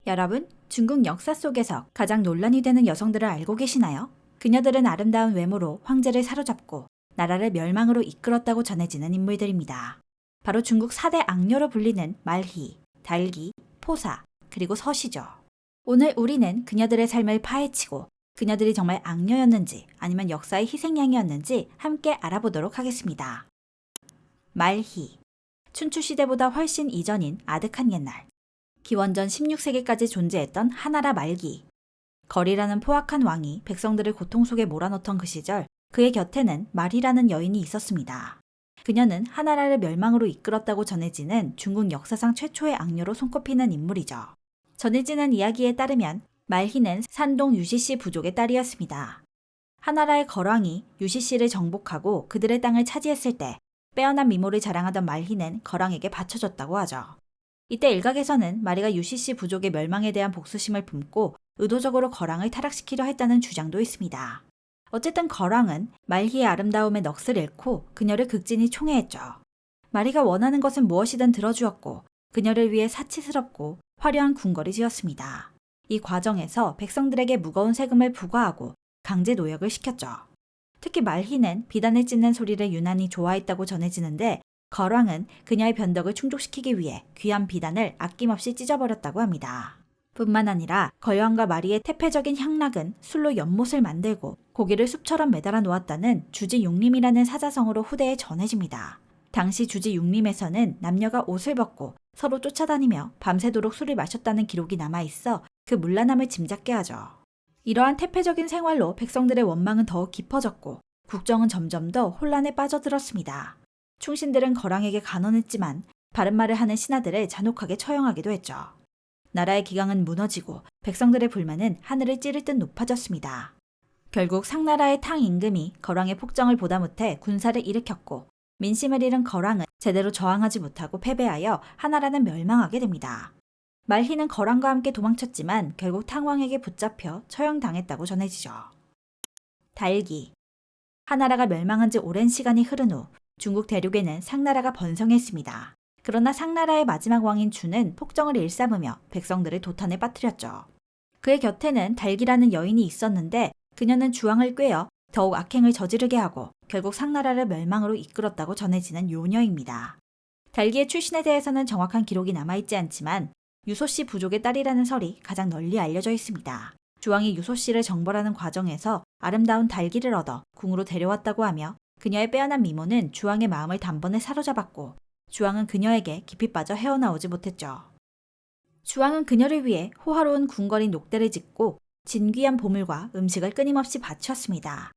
여러분, 중국 역사 속에서 가장 논란이 되는 여성들을 알고 계시나요? 그녀들은 아름다운 외모로 황제를 사로잡고 나라를 멸망으로 이끌었다고 전해지는 인물들입니다. 바로 중국 4대 악녀로 불리는 말희, 달기, 포사, 그리고 서시죠. 오늘 우리는 그녀들의 삶을 파헤치고 그녀들이 정말 악녀였는지 아니면 역사의 희생양이었는지 함께 알아보도록 하겠습니다. 말희. 춘추시대보다 훨씬 이전인 아득한 옛날. 기원전 16세기까지 존재했던 하나라 말기. 거리라는 포악한 왕이 백성들을 고통 속에 몰아넣던 그 시절 그의 곁에는 말희라는 여인이 있었습니다. 그녀는 하나라를 멸망으로 이끌었다고 전해지는 중국 역사상 최초의 악녀로 손꼽히는 인물이죠. 전해지는 이야기에 따르면 말희는 산동 유시씨 부족의 딸이었습니다. 하나라의 거왕이 유시씨를 정복하고 그들의 땅을 차지했을 때 빼어난 미모를 자랑하던 말희는 거왕에게 바쳐줬다고 하죠. 이때 일각에서는 마리가 유시씨 부족의 멸망에 대한 복수심을 품고 의도적으로 거왕을 타락시키려 했다는 주장도 있습니다. 어쨌든 거왕은 말희의 아름다움에 넋을 잃고 그녀를 극진히 총애했죠. 마리가 원하는 것은 무엇이든 들어주었고 그녀를 위해 사치스럽고 화려한 궁궐을 지었습니다. 이 과정에서 백성들에게 무거운 세금을 부과하고 강제 노역을 시켰죠. 특히 말희는 비단을 찢는 소리를 유난히 좋아했다고 전해지는데 거왕은 그녀의 변덕을 충족시키기 위해 귀한 비단을 아낌없이 찢어버렸다고 합니다. 뿐만 아니라 거왕과 마리의 태폐적인 향락은 술로 연못을 만들고 고기를 숲처럼 매달아 놓았다는 주지육림이라는 사자성어로 후대에 전해집니다. 당시 주지육림에서는 남녀가 옷을 벗고 서로 쫓아다니며 밤새도록 술을 마셨다는 기록이 남아있어 그 문란함을 짐작게 하죠. 이러한 태폐적인 생활로 백성들의 원망은 더욱 깊어졌고 국정은 점점 더 혼란에 빠져들었습니다. 충신들은 거왕에게 간언했지만 바른 말을 하는 신하들을 잔혹하게 처형하기도 했죠. 나라의 기강은 무너지고 백성들의 불만은 하늘을 찌를 듯 높아졌습니다. 결국 상나라의 탕 임금이 거왕의 폭정을 보다 못해 군사를 일으켰고 민심을 잃은 거왕은 제대로 저항하지 못하고 패배하여 하나라는 멸망하게 됩니다. 말희는 거왕과 함께 도망쳤지만 결국 탕왕에게 붙잡혀 처형당했다고 전해지죠. 달기. 하나라가 멸망한 지 오랜 시간이 흐른 후 중국 대륙에는 상나라가 번성했습니다. 그러나 상나라의 마지막 왕인 주는 폭정을 일삼으며 백성들을 도탄에 빠뜨렸죠. 그의 곁에는 달기라는 여인이 있었는데 그녀는 주왕을 꾀어 더욱 악행을 저지르게 하고 결국 상나라를 멸망으로 이끌었다고 전해지는 요녀입니다. 달기의 출신에 대해서는 정확한 기록이 남아있지 않지만 유소씨 부족의 딸이라는 설이 가장 널리 알려져 있습니다. 주왕이 유소씨를 정벌하는 과정에서 아름다운 달기를 얻어 궁으로 데려왔다고 하며 그녀의 빼어난 미모는 주왕의 마음을 단번에 사로잡았고 주왕은 그녀에게 깊이 빠져 헤어나오지 못했죠. 주왕은 그녀를 위해 호화로운 궁궐인 녹대를 짓고 진귀한 보물과 음식을 끊임없이 바쳤습니다.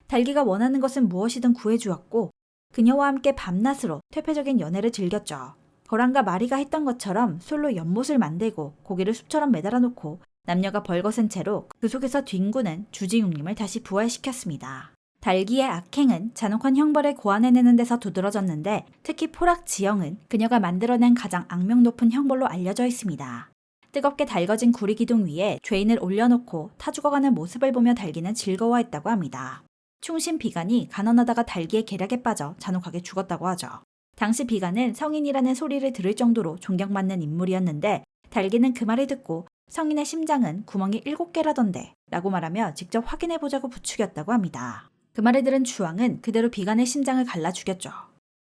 달기가 원하는 것은 무엇이든 구해주었고 그녀와 함께 밤낮으로 퇴폐적인 연애를 즐겼죠. 거왕과 마리가 했던 것처럼 술로 연못을 만들고 고기를 숲처럼 매달아 놓고 남녀가 벌거벗은 채로 그 속에서 뒹구는 주지육림을 다시 부활시켰습니다. 달기의 악행은 잔혹한 형벌을 고안해내는 데서 두드러졌는데 특히 포락지형은 그녀가 만들어낸 가장 악명 높은 형벌로 알려져 있습니다. 뜨겁게 달궈진 구리 기둥 위에 죄인을 올려놓고 타 죽어가는 모습을 보며 달기는 즐거워했다고 합니다. 충신 비간이 간언하다가 달기의 계략에 빠져 잔혹하게 죽었다고 하죠. 당시 비간은 성인이라는 소리를 들을 정도로 존경받는 인물이었는데 달기는 그 말을 듣고 성인의 심장은 구멍이 7개라던데 라고 말하며 직접 확인해보자고 부추겼다고 합니다. 그 말을 들은 주왕은 그대로 비간의 심장을 갈라 죽였죠.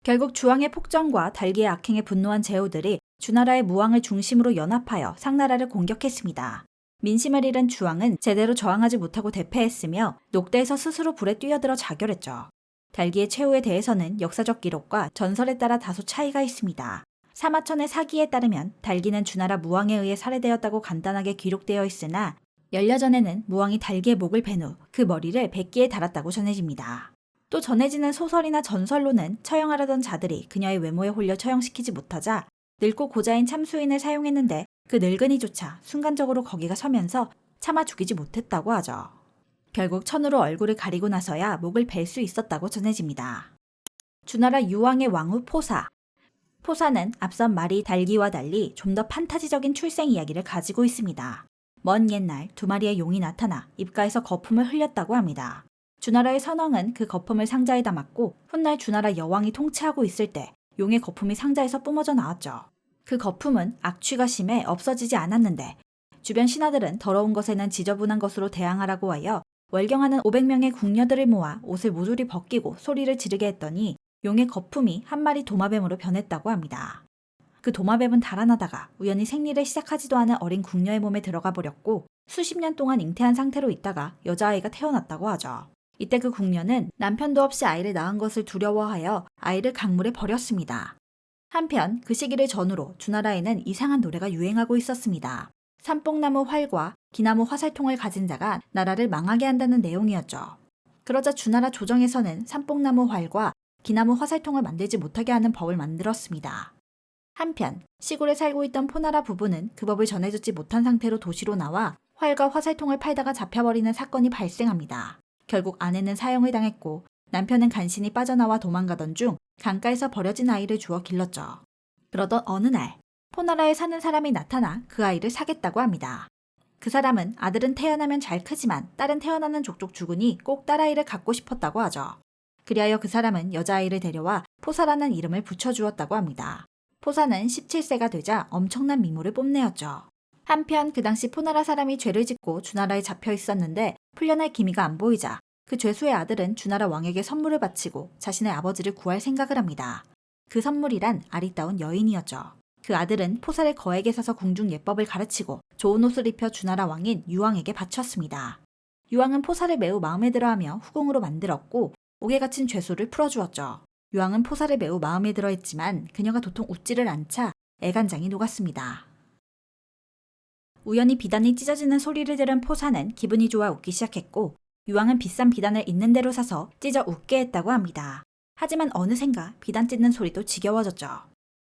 결국 주왕의 폭정과 달기의 악행에 분노한 제후들이 주나라의 무왕을 중심으로 연합하여 상나라를 공격했습니다. 민심을 잃은 주왕은 제대로 저항하지 못하고 대패했으며 녹대에서 스스로 불에 뛰어들어 자결했죠. 달기의 최후에 대해서는 역사적 기록과 전설에 따라 다소 차이가 있습니다. 사마천의 사기에 따르면 달기는 주나라 무왕에 의해 살해되었다고 간단하게 기록되어 있으나 열려전에는 무왕이 달기의 목을 벤 후 그 머리를 백기에 달았다고 전해집니다. 또 전해지는 소설이나 전설로는 처형하려던 자들이 그녀의 외모에 홀려 처형시키지 못하자 늙고 고자인 참수인을 사용했는데 그 늙은이조차 순간적으로 거기가 서면서 참아 죽이지 못했다고 하죠. 결국 천으로 얼굴을 가리고 나서야 목을 벨 수 있었다고 전해집니다. 주나라 유왕의 왕후 포사. 포사는 앞선 마리 달기와 달리 좀 더 판타지적인 출생 이야기를 가지고 있습니다. 먼 옛날 2마리의 용이 나타나 입가에서 거품을 흘렸다고 합니다. 주나라의 선왕은 그 거품을 상자에 담았고 훗날 주나라 여왕이 통치하고 있을 때 용의 거품이 상자에서 뿜어져 나왔죠. 그 거품은 악취가 심해 없어지지 않았는데 주변 신하들은 더러운 것에는 지저분한 것으로 대항하라고 하여 월경하는 500명의 궁녀들을 모아 옷을 모조리 벗기고 소리를 지르게 했더니 용의 거품이 한 마리 도마뱀으로 변했다고 합니다. 그 도마뱀은 달아나다가 우연히 생리를 시작하지도 않은 어린 궁녀의 몸에 들어가 버렸고 수십 년 동안 잉태한 상태로 있다가 여자아이가 태어났다고 하죠. 이때 그 궁녀는 남편도 없이 아이를 낳은 것을 두려워하여 아이를 강물에 버렸습니다. 한편 그 시기를 전후로 주나라에는 이상한 노래가 유행하고 있었습니다. 삼뽕나무 활과 기나무 화살통을 가진 자가 나라를 망하게 한다는 내용이었죠. 그러자 주나라 조정에서는 삼뽕나무 활과 기나무 화살통을 만들지 못하게 하는 법을 만들었습니다. 한편 시골에 살고 있던 포나라 부부는 그 법을 전해주지 못한 상태로 도시로 나와 활과 화살통을 팔다가 잡혀버리는 사건이 발생합니다. 결국 아내는 사형을 당했고 남편은 간신히 빠져나와 도망가던 중 강가에서 버려진 아이를 주워 길렀죠. 그러던 어느 날 포나라에 사는 사람이 나타나 그 아이를 사겠다고 합니다. 그 사람은 아들은 태어나면 잘 크지만 딸은 태어나는 족족 죽으니 꼭 딸아이를 갖고 싶었다고 하죠. 그리하여 그 사람은 여자아이를 데려와 포사라는 이름을 붙여주었다고 합니다. 포사는 17세가 되자 엄청난 미모를 뽐내었죠. 한편 그 당시 포나라 사람이 죄를 짓고 주나라에 잡혀 있었는데 풀려날 기미가 안 보이자 그 죄수의 아들은 주나라 왕에게 선물을 바치고 자신의 아버지를 구할 생각을 합니다. 그 선물이란 아리따운 여인이었죠. 그 아들은 포사를 거액에 사서 궁중 예법을 가르치고 좋은 옷을 입혀 주나라 왕인 유왕에게 바쳤습니다. 유왕은 포사를 매우 마음에 들어하며 후궁으로 만들었고 옥에 갇힌 죄수를 풀어주었죠. 유왕은 포사를 매우 마음에 들어했지만 그녀가 도통 웃지를 않자 애간장이 녹았습니다. 우연히 비단이 찢어지는 소리를 들은 포사는 기분이 좋아 웃기 시작했고 유왕은 비싼 비단을 있는 대로 사서 찢어 웃게 했다고 합니다. 하지만 어느샌가 비단 찢는 소리도 지겨워졌죠.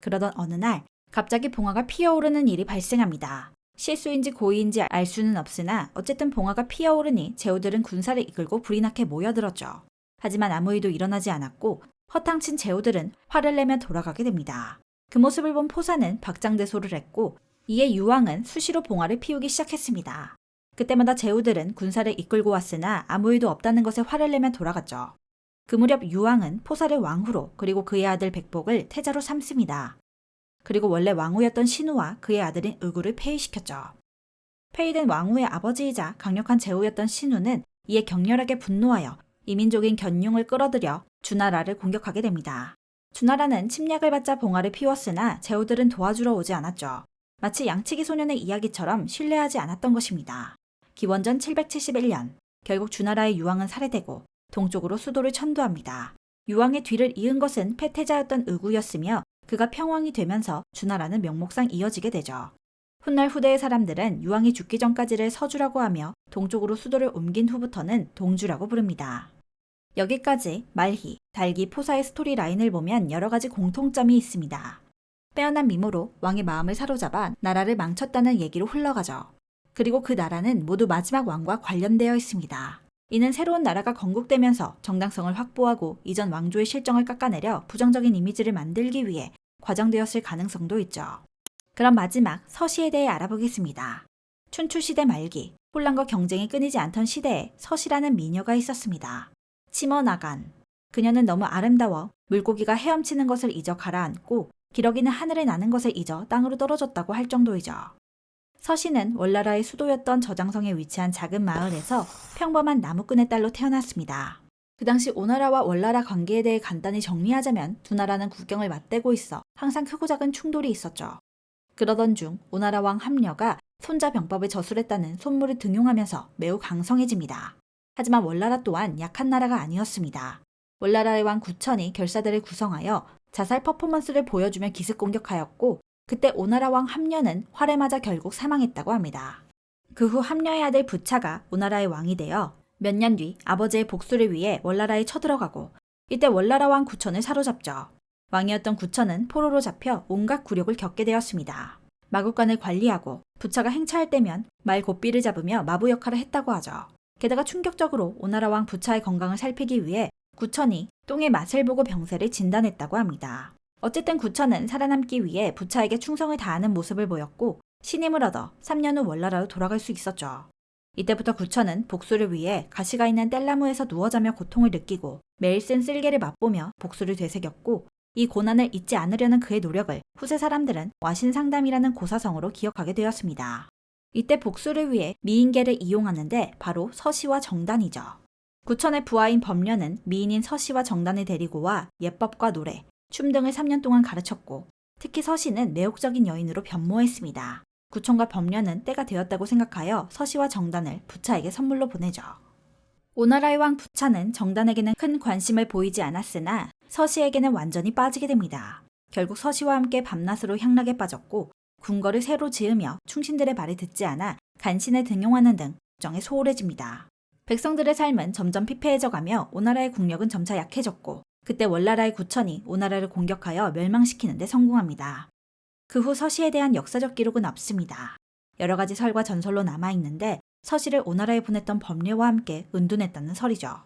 그러던 어느 날 갑자기 봉화가 피어오르는 일이 발생합니다. 실수인지 고의인지 알 수는 없으나 어쨌든 봉화가 피어오르니 제후들은 군사를 이끌고 불이 나게 모여들었죠. 하지만 아무 일도 일어나지 않았고 허탕친 제후들은 화를 내며 돌아가게 됩니다. 그 모습을 본 포사는 박장대소를 했고 이에 유왕은 수시로 봉화를 피우기 시작했습니다. 그때마다 제후들은 군사를 이끌고 왔으나 아무 일도 없다는 것에 화를 내며 돌아갔죠. 그 무렵 유왕은 포사를 왕후로 그리고 그의 아들 백복을 태자로 삼습니다. 그리고 원래 왕후였던 신우와 그의 아들인 의구를 폐위시켰죠. 폐위된 왕후의 아버지이자 강력한 제후였던 신우는 이에 격렬하게 분노하여 이민족인 견융을 끌어들여 주나라를 공격하게 됩니다. 주나라는 침략을 받자 봉화를 피웠으나 제후들은 도와주러 오지 않았죠. 마치 양치기 소년의 이야기처럼 신뢰하지 않았던 것입니다. 기원전 771년 결국 주나라의 유왕은 살해되고 동쪽으로 수도를 천도합니다. 유왕의 뒤를 이은 것은 패태자였던 의구였으며 그가 평왕이 되면서 주나라는 명목상 이어지게 되죠. 훗날 후대의 사람들은 유왕이 죽기 전까지를 서주라고 하며 동쪽으로 수도를 옮긴 후부터는 동주라고 부릅니다. 여기까지 말희, 달기, 포사의 스토리 라인을 보면 여러 가지 공통점이 있습니다. 빼어난 미모로 왕의 마음을 사로잡아 나라를 망쳤다는 얘기로 흘러가죠. 그리고 그 나라는 모두 마지막 왕과 관련되어 있습니다. 이는 새로운 나라가 건국되면서 정당성을 확보하고 이전 왕조의 실정을 깎아내려 부정적인 이미지를 만들기 위해 과정되었을 가능성도 있죠. 그럼 마지막 서시에 대해 알아보겠습니다. 춘추시대 말기, 혼란과 경쟁이 끊이지 않던 시대에 서시라는 미녀가 있었습니다. 치머나간. 그녀는 너무 아름다워 물고기가 헤엄치는 것을 잊어 가라앉고 기러기는 하늘에 나는 것을 잊어 땅으로 떨어졌다고 할 정도이죠. 서시는 월나라의 수도였던 저장성에 위치한 작은 마을에서 평범한 나무꾼의 딸로 태어났습니다. 그 당시 오나라와 월나라 관계에 대해 간단히 정리하자면 두 나라는 국경을 맞대고 있어 항상 크고 작은 충돌이 있었죠. 그러던 중 오나라 왕 함녀가 손자병법을 저술했다는 손물을 등용하면서 매우 강성해집니다. 하지만 월나라 또한 약한 나라가 아니었습니다. 월나라의 왕 구천이 결사대를 구성하여 자살 퍼포먼스를 보여주며 기습 공격하였고 그때 오나라 왕 함녀는 활에 맞아 결국 사망했다고 합니다. 그 후 함녀의 아들 부차가 오나라의 왕이 되어 몇 년 뒤 아버지의 복수를 위해 월나라에 쳐들어가고 이때 월나라 왕 구천을 사로잡죠. 왕이었던 구천은 포로로 잡혀 온갖 굴욕을 겪게 되었습니다. 마국간을 관리하고 부차가 행차할 때면 말 고삐를 잡으며 마부 역할을 했다고 하죠. 게다가 충격적으로 오나라 왕 부차의 건강을 살피기 위해 구천이 똥의 맛을 보고 병세를 진단했다고 합니다. 어쨌든 구천은 살아남기 위해 부차에게 충성을 다하는 모습을 보였고 신임을 얻어 3년 후 월나라로 돌아갈 수 있었죠. 이때부터 구천은 복수를 위해 가시가 있는 뗄나무에서 누워 자며 고통을 느끼고 매일 쓴 쓸개를 맛보며 복수를 되새겼고 이 고난을 잊지 않으려는 그의 노력을 후세 사람들은 와신상담이라는 고사성어로 기억하게 되었습니다. 이때 복수를 위해 미인계를 이용하는데 바로 서씨와 정단이죠. 구천의 부하인 범려는 미인인 서씨와 정단을 데리고 와 예법과 노래, 춤 등을 3년 동안 가르쳤고 특히 서씨는 매혹적인 여인으로 변모했습니다. 구천과 범려는 때가 되었다고 생각하여 서씨와 정단을 부차에게 선물로 보내죠. 오나라의 왕 부차는 정단에게는 큰 관심을 보이지 않았으나 서씨에게는 완전히 빠지게 됩니다. 결국 서씨와 함께 밤낮으로 향락에 빠졌고 궁궐을 새로 지으며 충신들의 말을 듣지 않아 간신을 등용하는 등 국정에 소홀해집니다. 백성들의 삶은 점점 피폐해져가며 오나라의 국력은 점차 약해졌고 그때 월나라의 구천이 오나라를 공격하여 멸망시키는 데 성공합니다. 그 후 서씨에 대한 역사적 기록은 없습니다. 여러 가지 설과 전설로 남아있는데 서씨를 오나라에 보냈던 범려와 함께 은둔했다는 설이죠.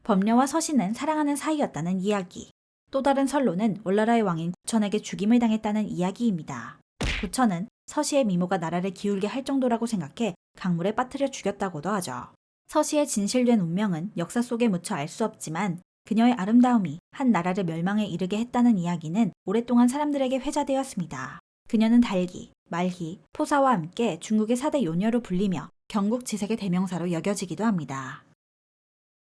범려와 서씨는 사랑하는 사이였다는 이야기. 또 다른 설로는 월나라의 왕인 구천에게 죽임을 당했다는 이야기입니다. 구천은 서씨의 미모가 나라를 기울게 할 정도라고 생각해 강물에 빠뜨려 죽였다고도 하죠. 서씨의 진실된 운명은 역사 속에 묻혀 알 수 없지만 그녀의 아름다움이 한 나라를 멸망에 이르게 했다는 이야기는 오랫동안 사람들에게 회자되었습니다. 그녀는 달기, 말희, 포사와 함께 중국의 4대 요녀로 불리며 경국지색의 대명사로 여겨지기도 합니다.